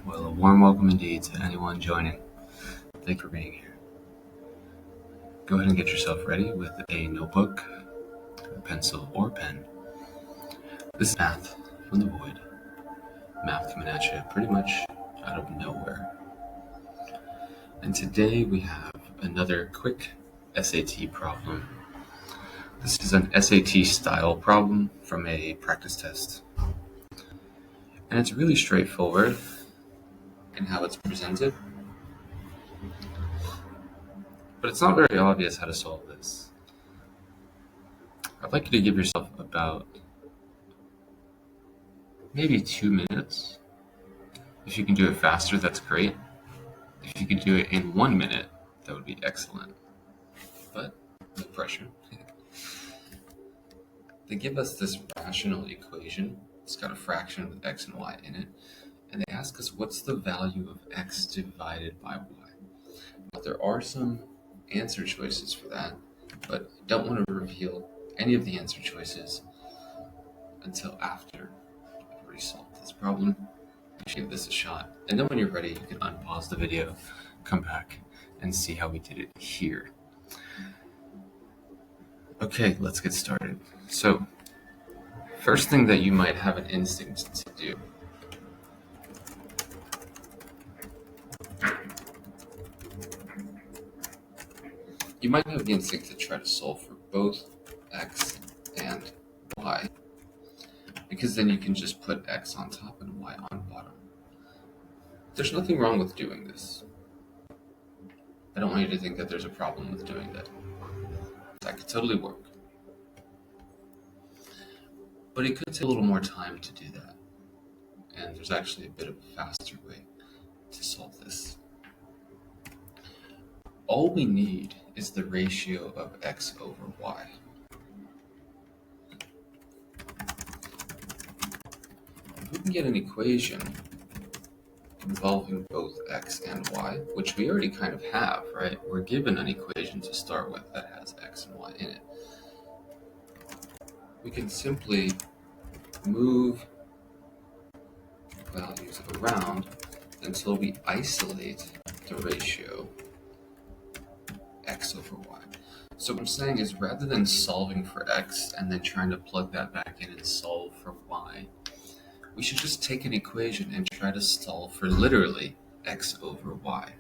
Well, a warm welcome indeed to anyone joining. Thank you for being here. Go ahead and get yourself ready with a notebook, a pencil, or pen. This is math from the void. Math coming at you pretty much out of nowhere. And today we have another quick SAT problem. This is an SAT style problem from a practice test. And it's really straightforward in how it's presented. But it's not very obvious how to solve this. I'd like you to give yourself about maybe 2 minutes. If you can do it faster, that's great. If you can do it in 1 minute, that would be excellent. But no pressure. They give us this rational equation. It's got a fraction with x and y in it. And they ask us what's the value of x divided by y. Now, there are some answer choices for that, but I don't want to reveal any of the answer choices until after I've already solved this problem. You should give this a shot. And then when you're ready, you can unpause the video, come back, and see how we did it here. Okay, let's get started. So, first thing that you might have an instinct to do you might have the instinct to try to solve for both x and y, because then you can just put x on top and y on bottom. There's nothing wrong with doing this. I don't want you to think that there's a problem with doing that. That could totally work. But it could take a little more time to do that. And there's actually a bit of a faster way to solve this. All we need is the ratio of x over y. If we can get an equation involving both x and y, which we already kind of have, right? We're given an equation to start with that has x and y in it. We can simply move values around until we isolate the ratio x over y. So what I'm saying is, rather than solving for x and then trying to plug that back in and solve for y, we should just take an equation and try to solve for literally x over y.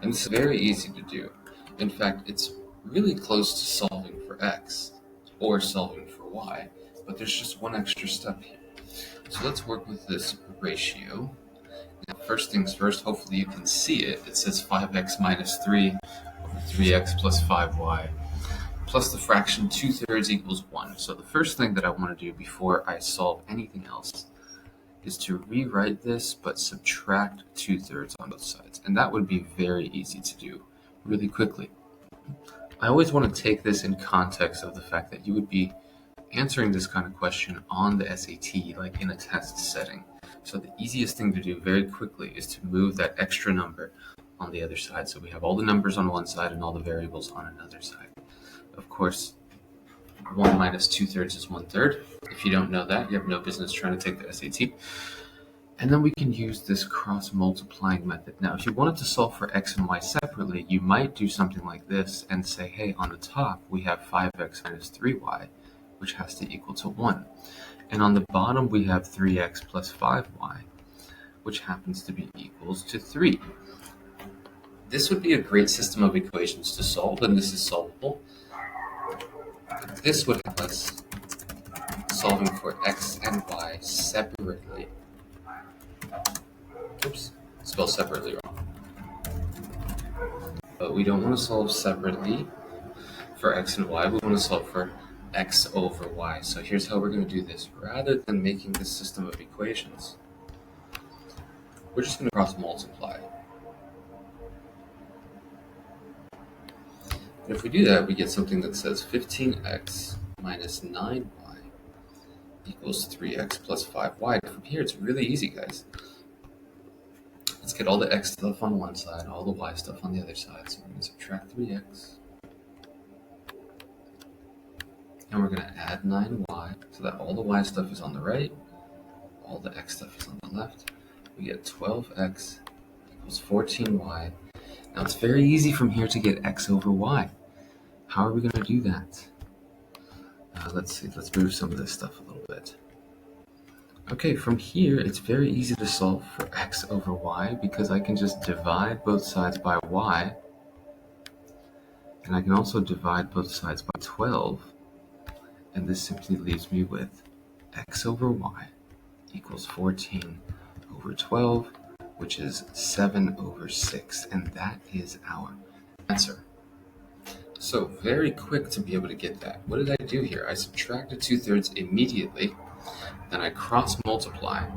And this is very easy to do. In fact, it's really close to solving for x or solving for y, but there's just one extra step here. So let's work with this ratio. Now, first things first, hopefully you can see it. It says 5x minus 3 over 3x plus 5y plus the fraction 2/3 equals 1. So the first thing that I want to do before I solve anything else is to rewrite this but subtract 2/3 on both sides. And that would be very easy to do really quickly. I always want to take this in context of the fact that you would be answering this kind of question on the SAT, like in a test setting. So the easiest thing to do very quickly is to move that extra number on the other side. So we have all the numbers on one side and all the variables on another side. Of course, 1 minus 2/3 is 1/3. If you don't know that, you have no business trying to take the SAT. And then we can use this cross-multiplying method. Now, if you wanted to solve for x and y separately, you might do something like this and say, hey, on the top, we have 5x minus 3y, which has to equal to 1. And on the bottom, we have 3x plus 5y, which happens to be equals to 3. This would be a great system of equations to solve, and this is solvable. This would have us solving for x and y separately. Oops, spelled separately wrong. But we don't want to solve separately for x and y. We want to solve for x over y. So here's how we're going to do this. Rather than making this system of equations, we're just going to cross multiply. And if we do that, we get something that says 15x minus 9y equals 3x plus 5y. From here, it's really easy, guys. Let's get all the x stuff on one side, all the y stuff on the other side. So we're going to subtract 3x. And we're going to add 9y so that all the y stuff is on the right, all the x stuff is on the left, we get 12x equals 14y. Now it's very easy from here to get x over y. How are we going to do that? Let's see, let's move some of this stuff a little bit. Okay, from here, it's very easy to solve for x over y because I can just divide both sides by y, and I can also divide both sides by 12, and this simply leaves me with x over y equals 14 over 12, which is 7 over 6, and that is our answer. So very quick to be able to get that. What did I do here? I subtracted 2/3 immediately, then I cross multiply.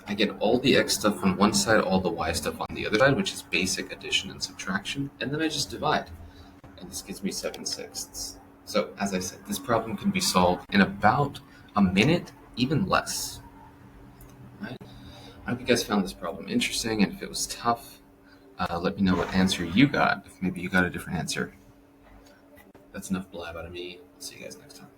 I get all the x stuff on one side, all the y stuff on the other side, which is basic addition and subtraction, and then I just divide. And this gives me 7/6. So as I said, this problem can be solved in about a minute, even less. Right? I hope you guys found this problem interesting, and if it was tough, let me know what answer you got, if maybe you got a different answer. That's enough blab out of me. See you guys next time.